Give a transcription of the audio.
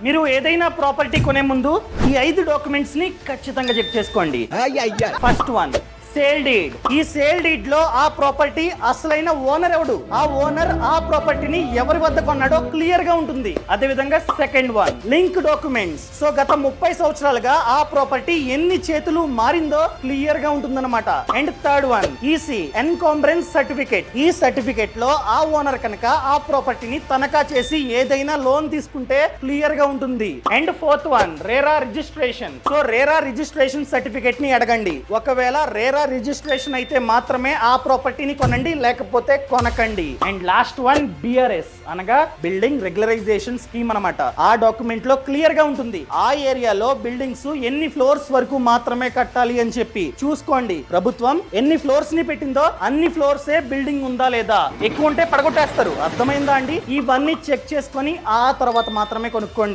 మీరు ఏదైనా ప్రాపర్టీ కొనే ముందు ఈ 5 డాక్యుమెంట్స్ ని ఖచ్చితంగా చెక్ చేసుకోండి. First one, sale deed. ఈ సేల్ డీడ్ లో ఆ ప్రాపర్టీ అసలైన ఓనర్ ఎవడు, ఆ ఓనర్ ఆ ప్రాపర్టీని ఎవరి వద్ద కొన్నాడో క్లియర్ గా ఉంటుంది. అదే విధంగా second one, link documents. So గత 30 సంవత్సరాలుగా ఆ ప్రాపర్టీ ఎన్ని చేతులు మారిందో క్లియర్ గా ఉంటుందన్నమాట. And third one, EC, encumbrance certificate. ఈ సర్టిఫికేట్ లో ఆ ఓనర్ కనుక ఆ ప్రాపర్టీని తనఖా చేసి ఏదైనా లోన్ తీసుకుంటే క్లియర్ గా ఉంటుంది. And fourth one, RERA registration. So RERA registration certificate ని అడగండి. ఒకవేళ రేరా రిజిస్ట్రేషన్ అయితే మాత్రమే ఆ ప్రాపర్టీని కొనండి, లేకపోతే కొనకండి. అండ్ లాస్ట్ వన్, బిఆర్ఎస్ అనగా బిల్డింగ్ రెగ్యులరైజేషన్ స్కీమ్ అన్నమాట. ఆ డాక్యుమెంట్ లో క్లియర్ గా ఉంటుంది ఆ ఏరియాలో బిల్డింగ్స్ ఎన్ని ఫ్లోర్స్ వరకు మాత్రమే కట్టాలి అని చెప్పి. చూసుకోండి, ప్రభుత్వం ఎన్ని ఫ్లోర్స్ ని పెట్టిందో అన్ని ఫ్లోర్స్ ఏ బిల్డింగ్ ఉందా లేదా, ఎక్కువ ఉంటే పడగొట్టేస్తారు. అర్థమైందా అండి? ఇవన్నీ చెక్ చేసుకొని ఆ తర్వాత మాత్రమే కొనుక్కోండి.